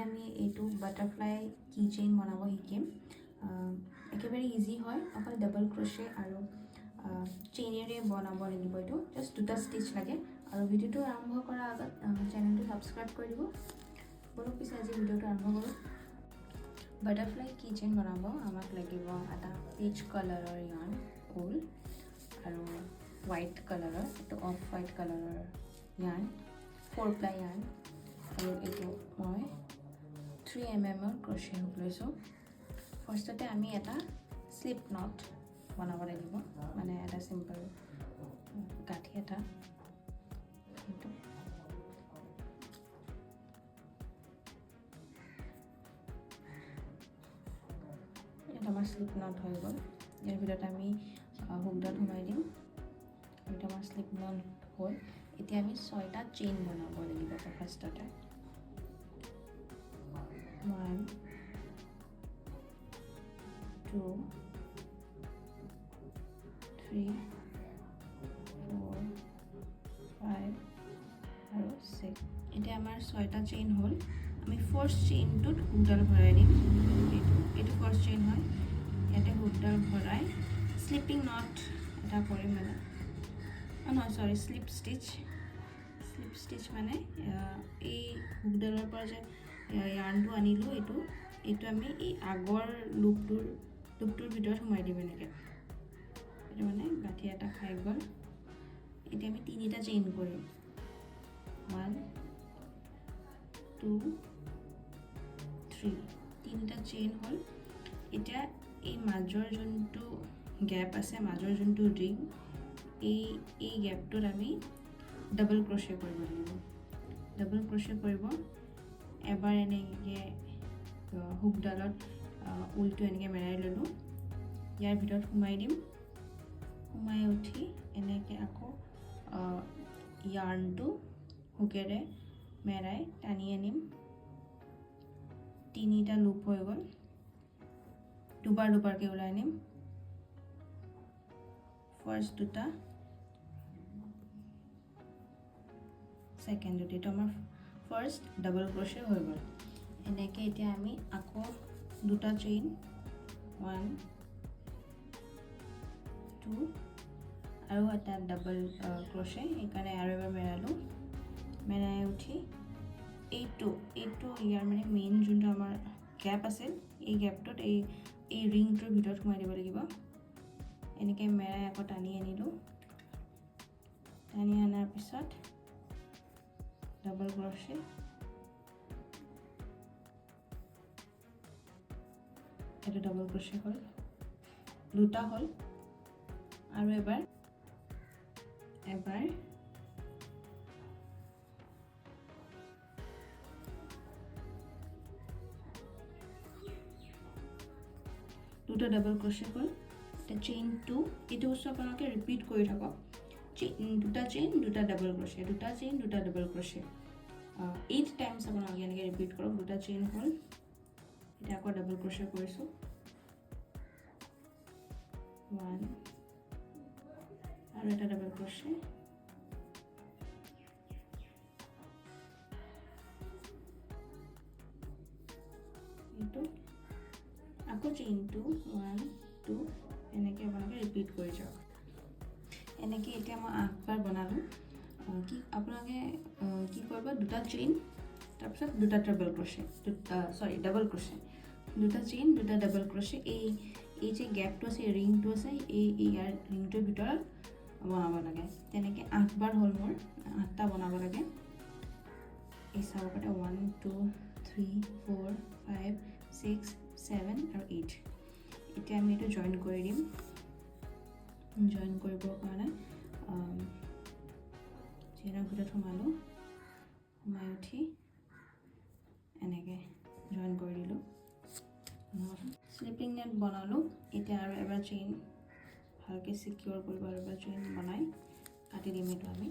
আমি এইটো butterfly keychain বনাব শিকিম একেবাৰে ইজি হয় অকল ডাবল ক্ৰোচে আৰু চেইনেৰে বনাব লাগিব এইটো জাস্ট দুটা ষ্টিচ লাগে আৰু ভিডিওটো আৰম্ভ কৰাৰ আগত চেনেলটো সাবস্ক্ৰাইব কৰি দিব বলক পিছে আজি ভিডিওটো আৰম্ভ কৰোঁ বাটাৰফ্লাই keychain বনাব আমাক লাগিব এটা পিচ কালাৰৰ yarn wool আৰু হোৱাইট কালাৰৰ এইটো অফ হোৱাইট কালাৰৰ yarn 4 ply yarn আৰু এইটো মই 3 mm crochet hook লৈছোঁ ফাৰ্ষ্টতে আমি এটা স্লিপ নট বনাব লাগিব মানে এটা সিম্পল গাঁঠি এটা এইটো এটা আমাৰ স্লিপ নট হৈ গ'ল ইয়াৰ ভিতৰত আমি হুকডাল সোমাই দিম এটা আমাৰ স্লিপ নট হ'ল এতিয়া আমি 6টা চেইন বনাব লাগিব ফাৰ্ষ্টতে 1 2 3 4 5 আৰু 6 এতিয়া আমাৰ 6টা চেইন হ'ল আমি ফাৰ্স্ট চেইনটোত হুকডাল ভৰাই দিম এইটো ফাৰ্স্ট চেইন হয় ইয়াতে হুকডাল ভৰাই স্লিপিং নট এটা কৰিম মানে নহয় সৰি স্লিপ ষ্টিচ মানে এই হুকডালৰ পৰা যে yarnটো আনিলোঁ এইটো আমি এই আগৰ লুপটোৰ ভিতৰত সোমাই দিব এনেকৈ এইটো মানে গাঁঠি এটা খাই গ'ল এতিয়া আমি 3টা চেইন কৰিম 1 2 3 3টা চেইন হ'ল এতিয়া এই মাজৰ যোনটো গ্যাপ আছে মাজৰ যোনটো ৰিং এই গ্যাপটোত আমি ডাবল ক্ৰোচে কৰিব লাগিব ডাবল ক্ৰোচে কৰিব এবাৰ এনেকৈ হুকডালত ঊলটো এনেকৈ মেৰাই ল'লোঁ ইয়াৰ ভিতৰত সোমাই দিম সোমাই উঠি এনেকৈ আকৌ yarnটো হুকেৰে মেৰাই টানি আনিম 3টা লুপ হৈ গ'ল দুবাৰকৈ ওলাই আনিম ফাৰ্স্ট দুটা সেকেন্ড দুটা আমাৰ ফাৰ্স্ট ডাবল ক্ৰোচে হৈ গ'ল এনেকৈ এতিয়া আমি আকৌ দুটা চেইন 1 2 আৰু এটা ডাবল ক্ৰোচে সেইকাৰণে আৰু এবাৰ মেৰালোঁ মেৰাই উঠি এইটো ইয়াৰ মানে মেইন যোনটো আমাৰ গ্যাপ আছিল এই গ্যাপটোত এই ৰিংটোৰ ভিতৰত সোমাই দিব লাগিব এনেকৈ মেৰাই আকৌ টানি আনিলোঁ টানি অনাৰ পিছত ডাবল ক্ৰোচে এইটো ডাবল ক্ৰোচে হ'ল দুটা হ'ল আৰু এবাৰ দুটা ডাবল ক্ৰোচে হ'ল এতিয়া চেইন 2 এইটো বস্তু আপোনালোকে ৰিপিট কৰি থাকক দুটা চেইন দুটা ডাবল ক্ৰোচে দুটা চেইন দুটা ডাবল ক্ৰোচে 8 টাইমছ আপোনালোকে এনেকৈ ৰিপিট কৰক দুটা চেইন হ'ল এতিয়া আকৌ ডাবল ক্ৰোচে কৰিছোঁ 1 আৰু এটা ডাবল ক্ৰোচে এইটো আকৌ চেইন 2 1 2 এনেকৈ আপোনালোকে ৰিপিট কৰি যাওক এনেকৈ এতিয়া মই 8বাৰ বনালোঁ কি আপোনালোকে কি কৰিব দুটা চেইন তাৰপিছত দুটা ডাবল ক্ৰোচে ডাবল ক্ৰোচে দুটা চেইন দুটা ডাবল ক্ৰোচে এই যে গ্যাপটো আছে ৰিংটো আছে ইয়াৰ ৰিংটোৰ ভিতৰত বনাব লাগে তেনেকৈ 8বাৰ হ'ল মোৰ 8টা বনাব লাগে এই চাব পাৰে 1 2 3 4 5 6 7 আৰু 8 এতিয়া আমি এইটো জইন কৰি দিম জইন কৰিবৰ কাৰণে চেইনৰ ভিতৰত সোমালোঁ সোমাই উঠি এনেকৈ জইন কৰি দিলোঁ স্লিপিং নেট বনালোঁ এতিয়া আৰু এবাৰ চেইন ভালকৈ সিকিউৰ কৰিব আৰু এবাৰ চেইন বনাই কাটি দিম এইটো আমি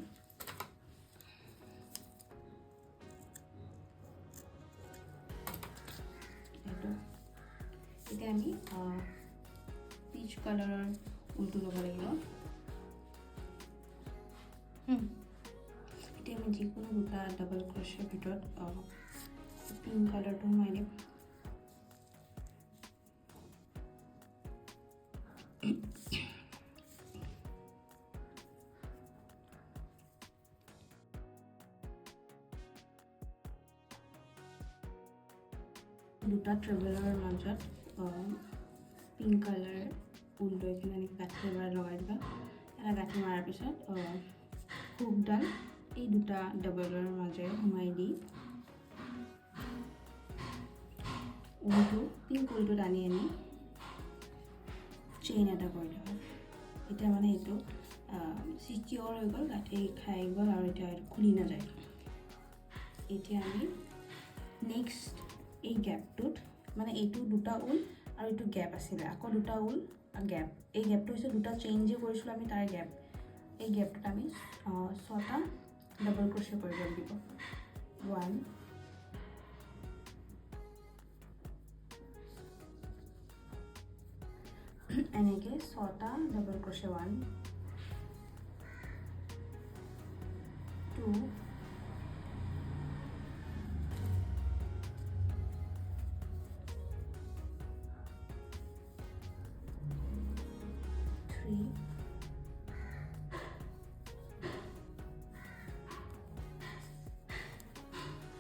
এইটো এতিয়া আমি পিচ কালাৰৰ ঊলটো ল'ব লাগিব এতিয়া আমি যিকোনো দুটা ডাবল ক্ৰোচেৰ ভিতৰত পিংক কালাৰটো সোমাই দিম। দুটা ট্ৰেভেলাৰৰ মাজত পিংক কালাৰ ঊল লৈ কিনে এনেকৈ গাঁঠি এবাৰ লগাই দিবা। এটা গাঁঠি মৰাৰ পিছত হুকডাল এই দুটা ডাবলৰ মাজেৰে সোমাই দি ঊলটো পিংক ঊলটো টানি আনি চেইন এটা কৰি দিবা। এতিয়া মানে এইটো চিকিউৰ হৈ গ'ল, গাঁঠি খাই গ'ল আৰু এতিয়া খুলি নাযায়। এতিয়া আমি নেক্সট এই গেপটোত মানে এইটো দুটা ঊল আৰু এইটো গেপ আছিলে, আকৌ দুটা ঊল গেপ, এই গেপটো হৈছে দুটা চেইন যে কৰিছিলোঁ আমি তাৰ গেপ। এই গেপটোত আমি 6টা ডাবল ক্ৰচে কৰিব লাগিব। 1 এনেকৈ 6টা ডাবল ক্ৰচে 1 2 3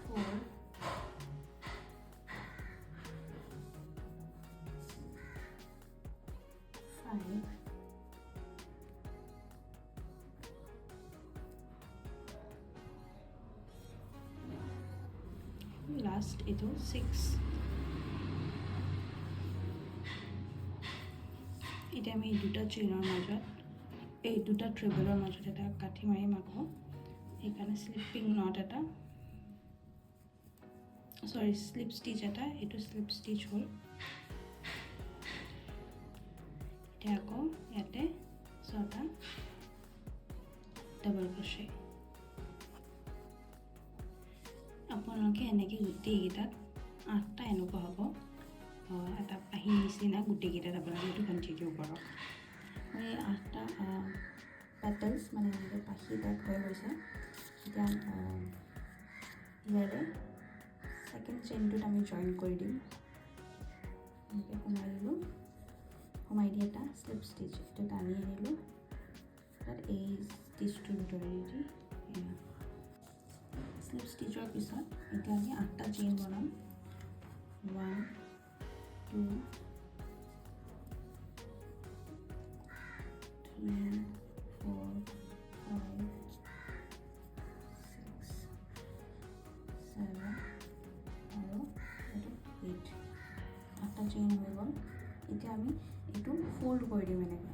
4 5 লাষ্ট এইটো 6। এতিয়া আমি দুটা চেইনৰ মাজত এই দুটা ট্ৰেভেলৰ মাজত এটা গাঁঠি মাৰিম আকৌ। সেইকাৰণে স্লিপিং নট এটা স্লিপ ষ্টিচ এটা, এইটো স্লিপ ষ্টিচ হ'ল। এতিয়া আকৌ ইয়াতে 6টা ডাবল ক্ৰচে। আপোনালোকে এনেকৈ গোটেইকেইটাত 8টা এনেকুৱা হ'ব, এটা পাহি নিচিনা গোটেইকেইটা ডাবল, এইটো কণ্টিনিউ কৰক। এই 8টা পেটেলছ মানে এনেকৈ পাহি টাইপ হৈ গৈছে। এতিয়া ইয়াৰে ছেকেণ্ড চেইনটোত আমি জইন কৰি দিম। এনেকৈ সোমাই দিলোঁ, সোমাই দি এটা স্লিপ ষ্টিচ এইটো টানি আনিলোঁ, তাত এই ষ্টিচটোৰ ভিতৰে দি স্লিপ ষ্টিচৰ পিছত এতিয়া আমি 8টা চেইন বনাম। 1 2 3 4 5 6 7 আৰু এইটো 8। 8টা চেইন হৈ গ'ল। এতিয়া আমি এইটো ফল্ড কৰি দিম এনেকৈ,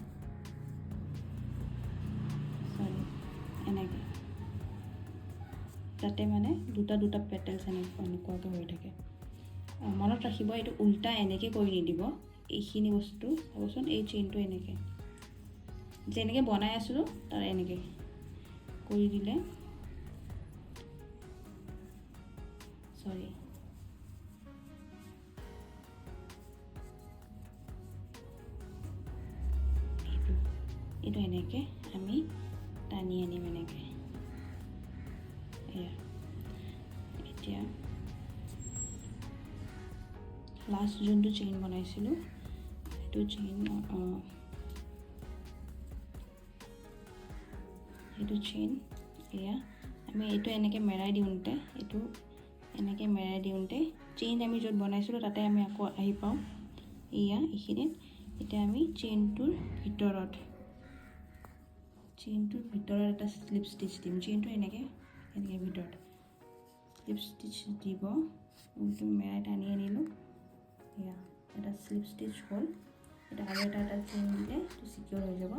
যাতে মানে দুটা দুটা পেটেলছ এনেকুৱাকৈ হৈ থাকে। মনত ৰাখিব এইটো উল্টা এনেকৈ কৰি নিদিব। এইখিনি বস্তু চাবচোন, এই চেইনটো এনেকৈ যেনেকৈ বনাই আছিলোঁ তাৰ এনেকৈ কৰি দিলে, এইটো এনেকৈ আমি টানি আনিম এনেকৈ। এতিয়া লাষ্ট যোনটো চেইন বনাইছিলোঁ সেইটো চেইন এয়া আমি এইটো এনেকৈ মেৰাই দিওঁতে চেইন আমি য'ত বনাইছিলোঁ তাতে আমি আকৌ আহি পাওঁ এইখিনিত। এতিয়া আমি চেইনটোৰ ভিতৰত এটা স্লিপ ষ্টিচ দিম। চেইনটো এনেকৈ ভিতৰত স্লিপ ষ্টিচ দিব। ঊলটো মেৰাই টানি আনিলোঁ, এটা স্লিপ ষ্টিচ হ'ল। এটা আৰু এটা চেইন দিলে এইটো চিকিউৰ হৈ যাব।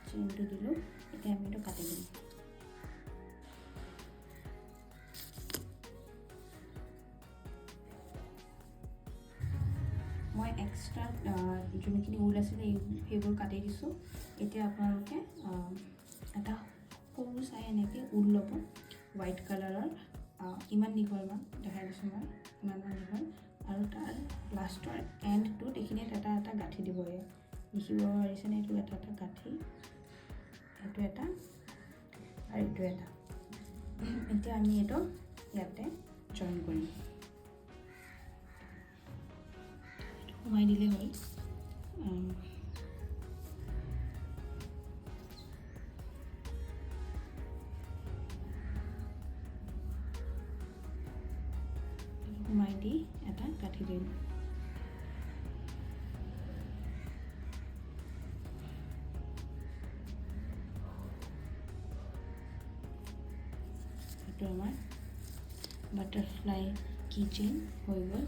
চেইনটো দিলোঁ, এতিয়া আমি এইটো কাটি দিম। মই এক্সট্ৰা যোনখিনি ঊল আছিলে সেইবোৰ কাটি দিছোঁ। এতিয়া আপোনালোকে এটা সৰু চাই এনেকৈ ঊল ল'ব, হোৱাইট কালাৰৰ, ইমান দীঘল দেখাই দিছোঁ মই, ইমানমান দীঘল, আৰু তাৰ লাষ্টৰ এণ্ডটোত এইখিনিত এটা এটা গাঁঠি দিব। দেখিব পাৰিছেনে? এইটো এটা এটা গাঁঠি, এইটো এটা আৰু এইটো এটা। এতিয়া আমি এইটো ইয়াতে জইন কৰিম। সোমাই দিলে হ'ল। সোমাই দি এটা কাটি দিম। এইটো আমাৰ বাটাৰফ্লাই keychain হৈ গ'ল।